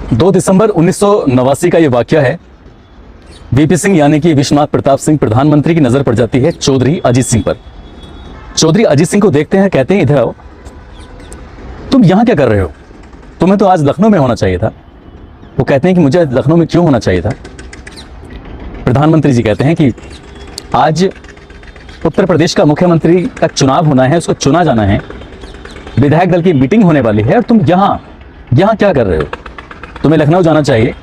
2 दिसंबर 1989 का ये वाकया है। वीपी सिंह यानी कि विश्वनाथ प्रताप सिंह प्रधानमंत्री की नजर पड़ जाती है चौधरी अजीत सिंह पर। चौधरी अजीत सिंह को देखते हैं, कहते हैं इधर आओ, तुम यहां क्या कर रहे हो, तुम्हें तो आज लखनऊ में होना चाहिए था। वो कहते हैं कि मुझे लखनऊ में क्यों होना चाहिए था। प्रधानमंत्री जी कहते हैं कि आज उत्तर प्रदेश का मुख्यमंत्री का चुनाव होना है, उसको चुना जाना है, विधायक दल की मीटिंग होने वाली है और तुम यहां क्या कर रहे हो, तुम्हें लखनऊ जाना चाहिए।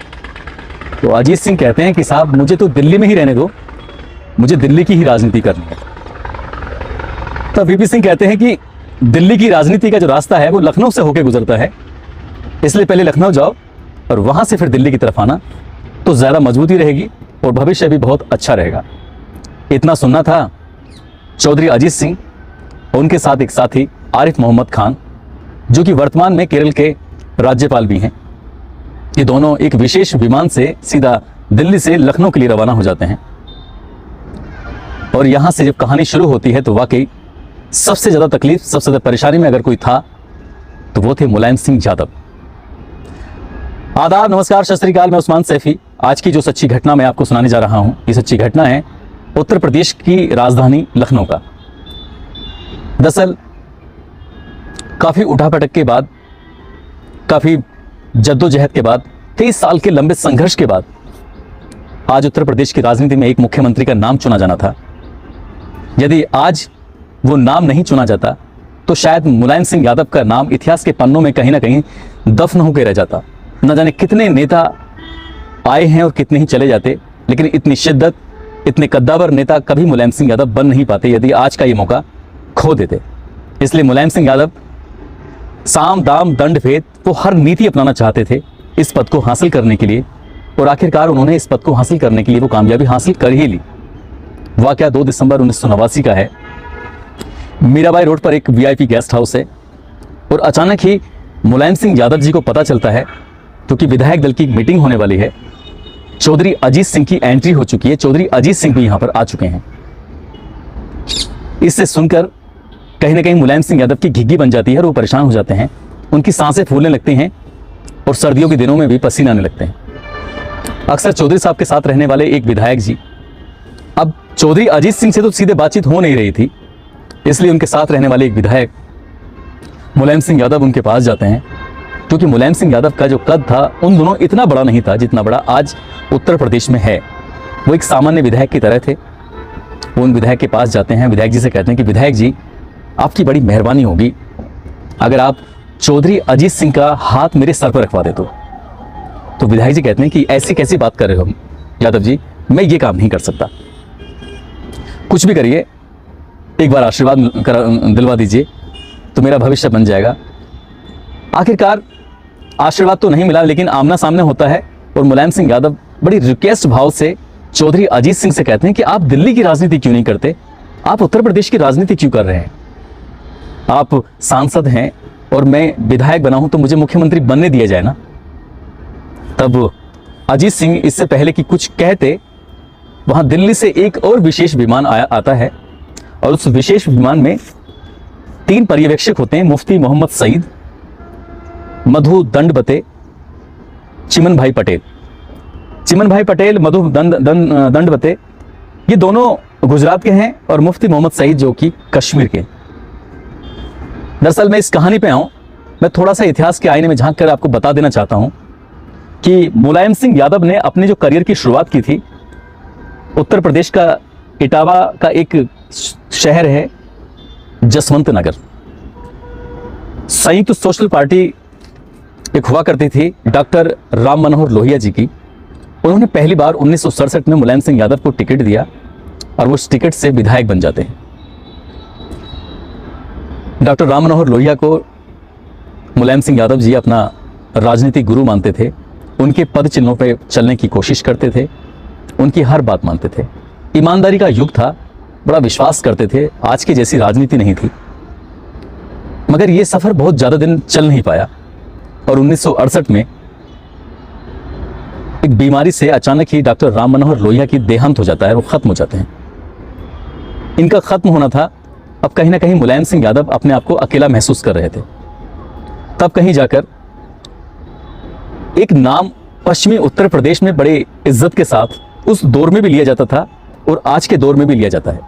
तो अजीत सिंह कहते हैं कि साहब मुझे तो दिल्ली में ही रहने दो, मुझे दिल्ली की ही राजनीति करनी है। तब वीपी सिंह कहते हैं कि दिल्ली की राजनीति का जो रास्ता है वो लखनऊ से होकर गुजरता है, इसलिए पहले लखनऊ जाओ और वहां से फिर दिल्ली की तरफ आना, तो ज्यादा मजबूती रहेगी और भविष्य भी बहुत अच्छा रहेगा। इतना सुनना था चौधरी अजीत सिंह और उनके साथ एक साथी आरिफ मोहम्मद खान, जो कि वर्तमान में केरल के राज्यपाल भी हैं। ये दोनों एक विशेष विमान से सीधा दिल्ली से लखनऊ के लिए रवाना हो जाते हैं। और यहां से जब कहानी शुरू होती है तो वाकई सबसे ज्यादा तकलीफ, सबसे ज्यादा परेशानी में अगर कोई था तो वो थे मुलायम सिंह यादव। आदाब, नमस्कार, सत श्री अकाल, मैं उस्मान सैफी। आज की जो सच्ची घटना मैं आपको सुनाने जा रहा हूं, ये सच्ची घटना है उत्तर प्रदेश की राजधानी लखनऊ का। दरअसल काफी उठापटक के बाद, काफी जद्दोजहद के बाद, 23 साल के लंबे संघर्ष के बाद आज उत्तर प्रदेश की राजनीति में एक मुख्यमंत्री का नाम चुना जाना था। यदि आज वो नाम नहीं चुना जाता तो शायद मुलायम सिंह यादव का नाम इतिहास के पन्नों में कहीं ना कहीं दफन होकर रह जाता। न जाने कितने नेता आए हैं और कितने ही चले जाते, लेकिन इतनी शिद्दत, इतने कद्दावर नेता कभी मुलायम सिंह यादव बन नहीं पाते यदि आज का ये मौका खो देते। इसलिए मुलायम सिंह यादव साम दाम दंड भेद, वो हर नीति अपनाना चाहते थे इस पद को हासिल करने के लिए, और आखिरकार उन्होंने इस पद को हासिल करने के लिए वो कामयाबी हासिल कर ही ली। वाकया 2 दिसंबर 1989 का है। मीराबाई रोड पर एक वीआईपी गेस्ट हाउस है और अचानक ही मुलायम सिंह यादव जी को पता चलता है, क्योंकि विधायक दल की मीटिंग होने वाली है, चौधरी अजीत सिंह की एंट्री हो चुकी है, चौधरी अजीत सिंह भी यहां पर आ चुके हैं। इससे सुनकर कहीं ना कहीं मुलायम सिंह यादव की घिग्गी बन जाती है और वो परेशान हो जाते हैं, उनकी सांसें फूलने लगती हैं और सर्दियों के दिनों में भी पसीने आने लगते हैं। अक्सर चौधरी साहब के साथ रहने वाले एक विधायक जी, अब चौधरी अजीत सिंह से तो सीधे बातचीत हो नहीं रही थी, इसलिए उनके साथ रहने वाले एक विधायक मुलायम सिंह यादव उनके पास जाते हैं, क्योंकि मुलायम सिंह यादव का जो कद था उन दोनों इतना बड़ा नहीं था जितना बड़ा आज उत्तर प्रदेश में है। वो एक सामान्य विधायक की तरह थे। वो उन विधायक के पास जाते हैं, विधायक जी से कहते हैं कि विधायक जी, आपकी बड़ी मेहरबानी होगी अगर आप चौधरी अजीत सिंह का हाथ मेरे सर पर रखवा दे तो विधायक जी कहते हैं कि ऐसी कैसी बात कर रहे हो यादव जी, मैं ये काम नहीं कर सकता, कुछ भी करिए, एक बार आशीर्वाद दिलवा दीजिए तो मेरा भविष्य बन जाएगा। आखिरकार आशीर्वाद तो नहीं मिला, लेकिन आमना सामने होता है और मुलायम सिंह यादव बड़ी रिक्वेस्ट भाव से चौधरी अजीत सिंह से कहते हैं कि आप दिल्ली की राजनीति क्यों नहीं करते, आप उत्तर प्रदेश की राजनीति क्यों कर रहे हैं, आप सांसद हैं और मैं विधायक बना हूं तो मुझे मुख्यमंत्री बनने दिया जाए ना। तब अजीत सिंह इससे पहले कि कुछ कहते, वहां दिल्ली से एक और विशेष विमान आता है और उस विशेष विमान में 3 पर्यवेक्षक होते हैं, मुफ्ती मोहम्मद सईद, मधु दंडबते, चिमन भाई पटेल। चिमन भाई पटेल, मधु दंडबते, ये दोनों गुजरात के हैं और मुफ्ती मोहम्मद सईद जो कि कश्मीर के। दरअसल मैं इस कहानी पे आऊं, मैं थोड़ा सा इतिहास के आईने में झांक कर आपको बता देना चाहता हूं कि मुलायम सिंह यादव ने अपने जो करियर की शुरुआत की थी, उत्तर प्रदेश का इटावा का एक शहर है जसवंत नगर, संयुक्त सोशल पार्टी एक हुआ करती थी डॉक्टर राम मनोहर लोहिया जी की। उन्होंने पहली बार 1967 में मुलायम सिंह यादव को टिकट दिया और वो उस टिकट से विधायक बन जाते हैं। डॉक्टर राम मनोहर लोहिया को मुलायम सिंह यादव जी अपना राजनीतिक गुरु मानते थे, उनके पद चिन्हों पर चलने की कोशिश करते थे, उनकी हर बात मानते थे। ईमानदारी का युग था, बड़ा विश्वास करते थे, आज की जैसी राजनीति नहीं थी। मगर ये सफर बहुत ज्यादा दिन चल नहीं पाया और 1968 में एक बीमारी से अचानक ही डॉक्टर राम मनोहर लोहिया की देहांत हो जाता है, वो खत्म हो जाते हैं। इनका खत्म होना था, अब कहीं ना कहीं मुलायम सिंह यादव अपने आप को अकेला महसूस कर रहे थे। तब कहीं जाकर एक नाम पश्चिमी उत्तर प्रदेश में बड़े इज्जत के साथ उस दौर में भी लिया जाता था और आज के दौर में भी लिया जाता है।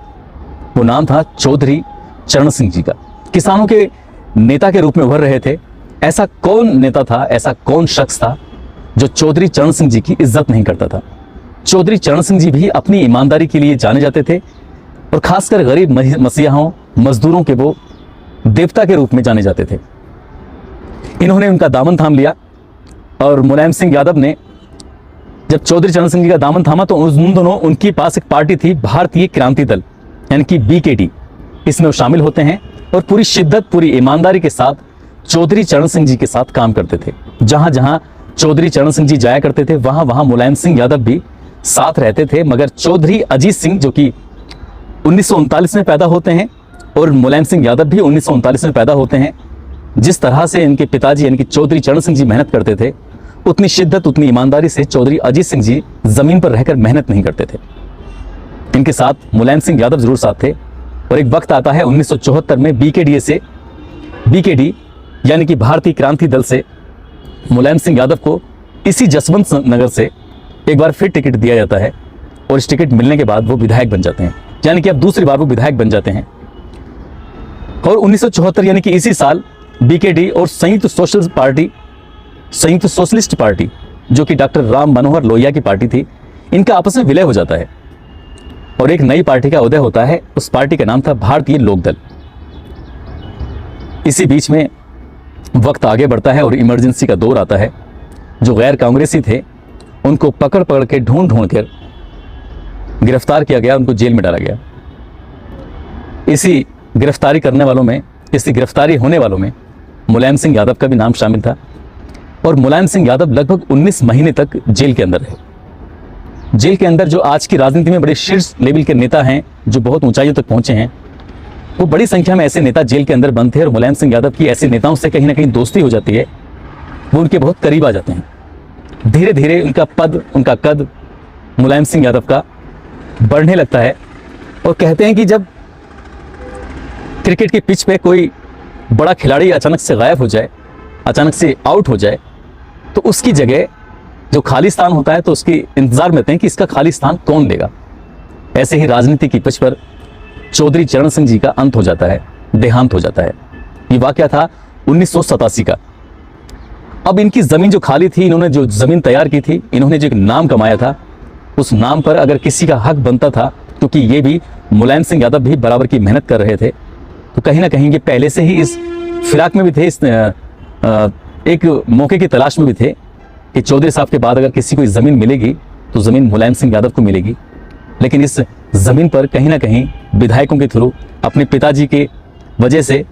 वो नाम था चौधरी चरण सिंह जी का। किसानों के नेता के रूप में उभर रहे थे। ऐसा कौन नेता था, ऐसा कौन शख्स था जो चौधरी चरण सिंह जी की इज्जत नहीं करता था। चौधरी चरण सिंह जी भी अपनी ईमानदारी के लिए जाने जाते थे और खासकर गरीब मसीहाओं, मजदूरों के वो देवता के रूप में जाने जाते थे। इन्होंने उनका दामन थाम लिया और मुलायम सिंह यादव ने जब चौधरी चरण सिंह जी का दामन थामा तो उन दोनों, उनके पास एक पार्टी थी भारतीय क्रांति दल यानी कि BKD। इसमें वो शामिल होते हैं और पूरी शिद्दत, पूरी ईमानदारी के साथ चौधरी चरण सिंह जी के साथ काम करते थे। जहां जहां चौधरी चरण सिंह जी जाया करते थे वहां वहां मुलायम सिंह यादव भी साथ रहते थे। मगर चौधरी अजीत सिंह जो कि 1939 में पैदा होते हैं और मुलायम सिंह यादव भी 1939 में पैदा होते हैं, जिस तरह से इनके पिताजी यानी कि चौधरी चरण सिंह जी मेहनत करते थे, उतनी शिद्दत, उतनी ईमानदारी से चौधरी अजीत सिंह जी जमीन पर रहकर मेहनत नहीं करते थे। इनके साथ मुलायम सिंह यादव जरूर साथ थे। और एक वक्त आता है 1974 में BKD यानी कि भारतीय क्रांति दल से मुलायम सिंह यादव को इसी जसवंत नगर से एक बार फिर टिकट दिया जाता है और इस टिकट मिलने के बाद वो विधायक बन जाते हैं। यानी कि अब दूसरी बार वो विधायक बन जाते हैं। और 1974 यानी कि इसी साल BKD और संयुक्त सोशलिस्ट पार्टी जो कि डॉक्टर राम मनोहर लोहिया की पार्टी थी, इनका आपस में विलय हो जाता है और एक नई पार्टी का उदय होता है। उस पार्टी का नाम था भारतीय लोक दल। इसी बीच में वक्त आगे बढ़ता है और इमरजेंसी का दौर आता है। जो गैर कांग्रेसी थे उनको पकड़ पकड़ के ढूंढ कर गिरफ्तार किया गया, उनको जेल में डाला गया। इसी गिरफ्तारी होने वालों में मुलायम सिंह यादव का भी नाम शामिल था और मुलायम सिंह यादव लगभग 19 महीने तक जेल के अंदर रहे। जेल के अंदर जो आज की राजनीति में बड़े शीर्ष लेवल के नेता हैं, जो बहुत ऊंचाइयों तक पहुंचे हैं, वो बड़ी संख्या में ऐसे नेता जेल के अंदर बंद थे और मुलायम सिंह यादव की ऐसे नेताओं से कहीं ना कहीं दोस्ती हो जाती है। वो उनके बहुत करीब आ जाते हैं। धीरे धीरे उनका पद, उनका कद मुलायम सिंह यादव का बढ़ने लगता है। और कहते हैं कि जब क्रिकेट की पिच पे कोई बड़ा खिलाड़ी अचानक से गायब हो जाए, अचानक से आउट हो जाए, तो उसकी जगह जो खाली स्थान होता है तो उसके इंतजार में होते हैं कि इसका खाली स्थान कौन लेगा। ऐसे ही राजनीति की पिच पर चौधरी चरण सिंह जी का अंत हो जाता है, देहांत हो जाता है। ये वाकया था 1987 का। अब इनकी जमीन जो खाली थी, इन्होंने जो जमीन तैयार की थी, इन्होंने जो एक नाम कमाया था, उस नाम पर अगर किसी का हक बनता था, क्योंकि ये भी मुलायम सिंह यादव भी बराबर की मेहनत कर रहे थे, तो कहीं ना कहीं ये पहले से ही इस फिराक में भी थे, इस एक मौके की तलाश में भी थे कि चौधरी साहब के बाद अगर किसी को जमीन मिलेगी तो जमीन मुलायम सिंह यादव को मिलेगी। लेकिन इस जमीन पर कहीं ना कहीं विधायकों के थ्रू अपने पिताजी के वजह से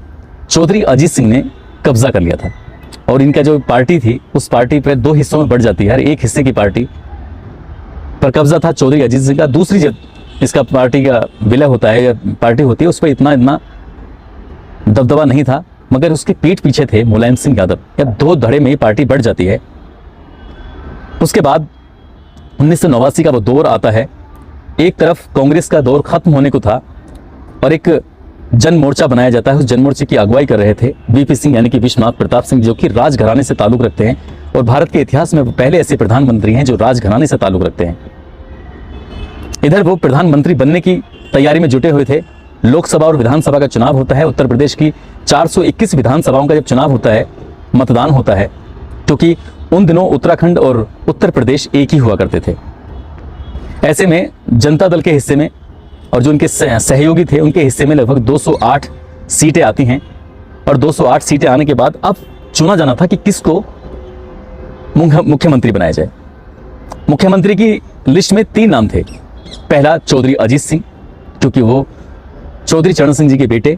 चौधरी अजीत सिंह ने कब्जा कर लिया था। और इनका जो पार्टी थी उस पार्टी पर 2 हिस्सों में बढ़ जाती है। हर एक हिस्से की पार्टी पर कब्जा था चौधरी अजीत सिंह का। दूसरी जब इसका पार्टी का विलय होता है या पार्टी होती है, उस पर इतना दबदबा नहीं था, मगर उसके पीठ पीछे थे मुलायम सिंह यादव। या 2 धड़े में ही पार्टी बढ़ जाती है। उसके बाद 1989 का वो दौर आता है। एक तरफ कांग्रेस का दौर खत्म होने को था और एक जन मोर्चा बनाया जाता है। उस जन मोर्चे की अगुवाई कर रहे थे VP सिंह यानी कि विश्वनाथ प्रताप सिंह, जो कि राजघराने से ताल्लुक रखते हैं और भारत के इतिहास में वो पहले ऐसे प्रधानमंत्री हैं जो राजघराने से ताल्लुक रखते हैं। इधर वो प्रधानमंत्री बनने की तैयारी में जुटे हुए थे। लोकसभा और विधानसभा का चुनाव होता है। उत्तर प्रदेश की 421 विधानसभाओं का जब चुनाव होता है, मतदान होता है, क्योंकि उन दिनों उत्तराखंड और उत्तर प्रदेश एक ही हुआ करते थे। ऐसे में जनता दल के हिस्से में और जो उनके सहयोगी थे उनके हिस्से में लगभग 208 सीटें आती हैं। और 208 सीटें आने के बाद अब चुना जाना था कि किसको मुख्यमंत्री बनाया जाए। मुख्यमंत्री की लिस्ट में 3 नाम थे। पहला चौधरी अजीत सिंह, क्योंकि वो चौधरी चरण सिंह जी के बेटे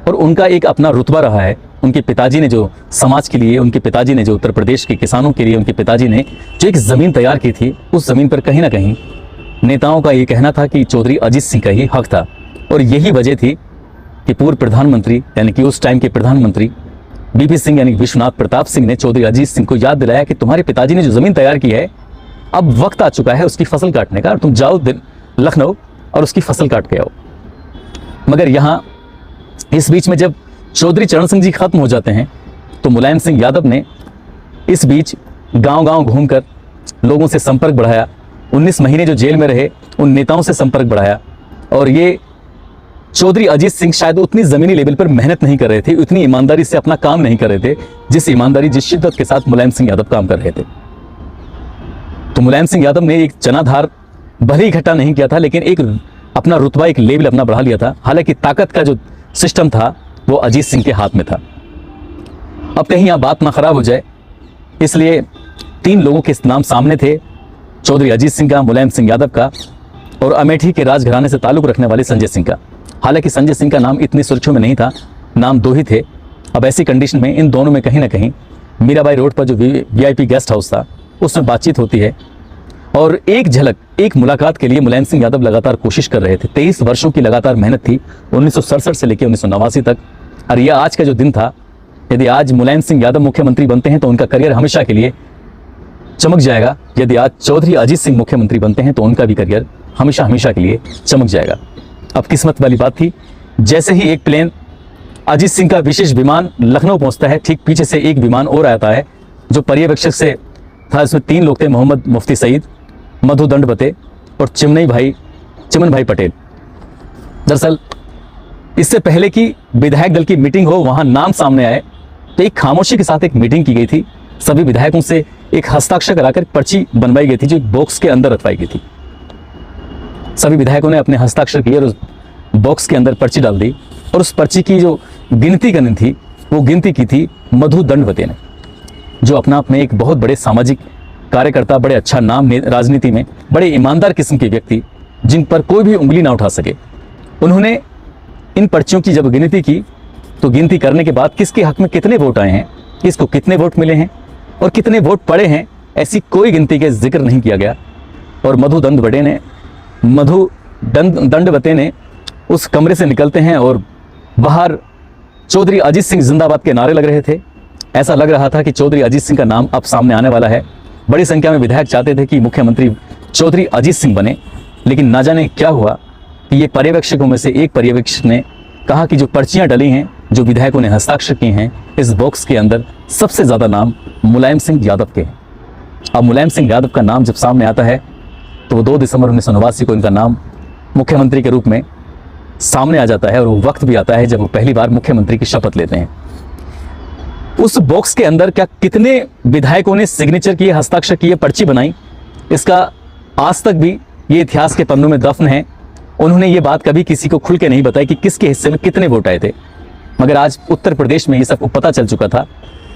और उनका एक अपना रुतबा रहा है। उनके पिताजी ने जो समाज के लिए, उनके पिताजी ने जो उत्तर प्रदेश के किसानों के लिए, उनके पिताजी ने जो एक ज़मीन तैयार की थी, उस ज़मीन पर कहीं ना कहीं नेताओं का ये कहना था कि चौधरी अजीत सिंह का ही हक था। और यही वजह थी कि पूर्व प्रधानमंत्री यानी कि उस टाइम के प्रधानमंत्री VP सिंह यानी विश्वनाथ प्रताप सिंह ने चौधरी अजीत सिंह को याद दिलाया कि तुम्हारे पिताजी ने जो ज़मीन तैयार की है, अब वक्त आ चुका है उसकी फसल काटने का, तुम जाओ लखनऊ और उसकी फसल काट के आओ। मगर यहाँ इस बीच में जब चौधरी चरण सिंह जी खत्म हो जाते हैं तो मुलायम सिंह यादव ने इस बीच गांव-गांव घूमकर लोगों से संपर्क बढ़ाया, 19 महीने जो जेल में रहे उन नेताओं से संपर्क बढ़ाया। और ये चौधरी अजीत सिंह शायद उतनी जमीनी लेवल पर मेहनत नहीं कर रहे थे, उतनी ईमानदारी से अपना काम नहीं कर रहे थे जिस ईमानदारी जिस शिद्दत के साथ मुलायम सिंह यादव काम कर रहे थे। तो मुलायम सिंह यादव ने एक जनाधार भले ही इकट्ठा नहीं किया था, लेकिन एक अपना रुतबा, एक लेवल अपना बढ़ा लिया था। हालांकि ताकत का जो सिस्टम था वो अजीत सिंह के हाथ में था। अब कहीं यहाँ बात ना खराब हो जाए, इसलिए 3 लोगों के नाम सामने थे, चौधरी अजीत सिंह का, मुलायम सिंह यादव का और अमेठी के राजघराने से ताल्लुक रखने वाले संजय सिंह का। हालांकि संजय सिंह का नाम इतनी सुर्खियों में नहीं था, नाम 2 ही थे। अब ऐसी कंडीशन में इन दोनों में कहीं ना कहीं मीराबाई रोड पर जो VIP गेस्ट हाउस था उसमें बातचीत होती है और एक झलक, एक मुलाकात के लिए मुलायम सिंह यादव लगातार कोशिश कर रहे थे। 23 वर्षों की लगातार मेहनत थी 1967 से लेकर 1989 तक। और यह आज का जो दिन था, यदि आज मुलायम सिंह यादव मुख्यमंत्री बनते हैं तो उनका करियर हमेशा के लिए चमक जाएगा। यदि आज चौधरी अजीत सिंह मुख्यमंत्री बनते हैं तो उनका भी करियर हमेशा हमेशा के लिए चमक जाएगा। अब किस्मत वाली बात थी, जैसे ही एक प्लेन अजीत सिंह का विशेष विमान लखनऊ पहुंचता है, ठीक पीछे से एक विमान और आता है जो पर्यवेक्षक से था। इसमें 3 लोग थे, मोहम्मद मुफ्ती सईद, मधु दंडवते और चिमन भाई पटेल। दरअसल इससे पहले कि विधायक दल की मीटिंग हो, वहां नाम सामने आए तो एक खामोशी के साथ एक मीटिंग की गई थी। सभी विधायकों से एक हस्ताक्षर कराकर पर्ची बनवाई गई थी जो एक बॉक्स के अंदर रखवाई गई थी। सभी विधायकों ने अपने हस्ताक्षर किए और उस बॉक्स के अंदर पर्ची डाल दी और उस पर्ची की जो गिनती करनी थी वो गिनती की थी मधु दंडवते ने, जो अपना आप में एक बहुत बड़े सामाजिक कार्यकर्ता, बड़े अच्छा नाम राजनीति में, बड़े ईमानदार किस्म के व्यक्ति जिन पर कोई भी उंगली ना उठा सके। उन्होंने इन पर्चियों की जब गिनती की तो गिनती करने के बाद किसके हक में कितने वोट आए हैं, किसको कितने वोट मिले हैं और कितने वोट पड़े हैं, ऐसी कोई गिनती के जिक्र नहीं किया गया। और मधु दंडवते ने उस कमरे से निकलते हैं और बाहर चौधरी अजीत सिंह जिंदाबाद के नारे लग रहे थे। ऐसा लग रहा था कि चौधरी अजीत सिंह का नाम अब सामने आने वाला है। बड़ी संख्या में विधायक चाहते थे कि मुख्यमंत्री चौधरी अजीत सिंह बने, लेकिन ना जाने क्या हुआ कि ये पर्यवेक्षकों में से एक पर्यवेक्षक ने कहा कि जो पर्चियां डली हैं, जो विधायकों ने हस्ताक्षर किए हैं, इस बॉक्स के अंदर सबसे ज्यादा नाम मुलायम सिंह यादव के हैं। अब मुलायम सिंह यादव का नाम जब सामने आता है तो वो 2 दिसंबर 1989 को इनका नाम मुख्यमंत्री के रूप में सामने आ जाता है और वो वक्त भी आता है जब वो पहली बार मुख्यमंत्री की शपथ लेते हैं। उस बॉक्स के अंदर क्या कितने विधायकों ने सिग्नेचर किए, हस्ताक्षर किए, पर्ची बनाई, इसका आज तक भी ये इतिहास के पन्नों में दफन है। उन्होंने ये बात कभी किसी को खुल के नहीं बताई कि किसके हिस्से में कितने वोट आए थे। मगर आज उत्तर प्रदेश में ये सबको पता चल चुका था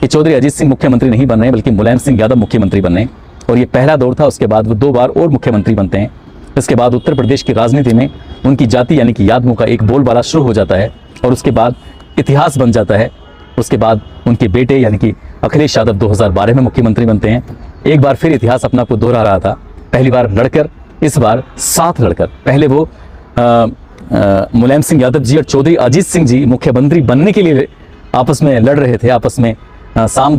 कि चौधरी अजीत सिंह मुख्यमंत्री नहीं बन रहे बल्कि मुलायम सिंह यादव मुख्यमंत्री बन रहे। और ये पहला दौर था, उसके बाद वो 2 बार और मुख्यमंत्री बनते हैं। इसके बाद उत्तर प्रदेश की राजनीति में उनकी जाति यानी कि यादवों का एक बोलबाला शुरू हो जाता है और उसके बाद इतिहास बन जाता है। उसके बाद उनके बेटे यानी कि अखिलेश यादव 2012 में मुख्यमंत्री बनते हैं। एक बार फिर इतिहास अपना को दोहरा रहा था, पहली बार लड़कर, इस बार साथ लड़कर। पहले वो मुलायम सिंह यादव जी और चौधरी अजीत सिंह जी मुख्यमंत्री बनने के लिए आपस में लड़ रहे थे, आपस में साम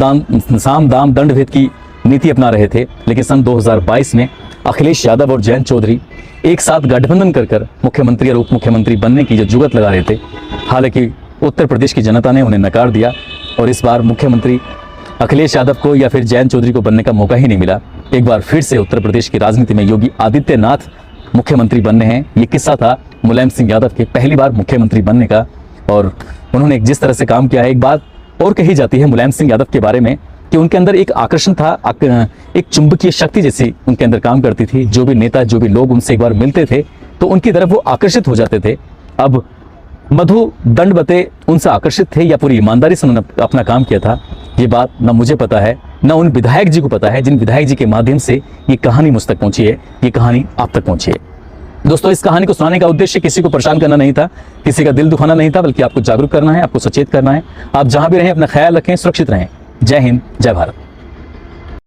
दाम दंड भेद की नीति अपना रहे थे। लेकिन सन 2022 में अखिलेश यादव और जयंत चौधरी एक साथ गठबंधन कर मुख्यमंत्री और उप मुख्यमंत्री बनने की जो जुगत लगा रहे थे। हालांकि उत्तर प्रदेश की जनता ने उन्हें नकार दिया और इस बार मुख्यमंत्री अखिलेश यादव को या फिर जयंत चौधरी को बनने का मौका ही नहीं मिला। एक बार फिर से उत्तर प्रदेश की राजनीति में योगी आदित्यनाथ मुख्यमंत्री बनने हैं। ये किस्सा था मुलायम सिंह यादव के पहली बार मुख्यमंत्री बनने का और उन्होंने जिस तरह से काम किया है। एक बात और कही जाती है मुलायम सिंह यादव के बारे में कि उनके अंदर एक आकर्षण था, एक चुंबकीय शक्ति जैसी उनके अंदर काम करती थी। जो भी नेता, जो भी लोग उनसे एक बार मिलते थे तो उनकी तरफ वो आकर्षित हो जाते थे। अब मधु दंडवते उनसे आकर्षित थे या पूरी ईमानदारी से उन्होंने अपना काम किया था, ये बात ना मुझे पता है ना उन विधायक जी को पता है जिन विधायक जी के माध्यम से ये कहानी मुझ तक पहुंची है, ये कहानी आप तक पहुंची है। दोस्तों, इस कहानी को सुनाने का उद्देश्य किसी को परेशान करना नहीं था, किसी का दिल दुखाना नहीं था, बल्कि आपको जागरूक करना है, आपको सचेत करना है। आप जहां भी रहें अपना ख्याल रखें, सुरक्षित रहें। जय हिंद, जय भारत।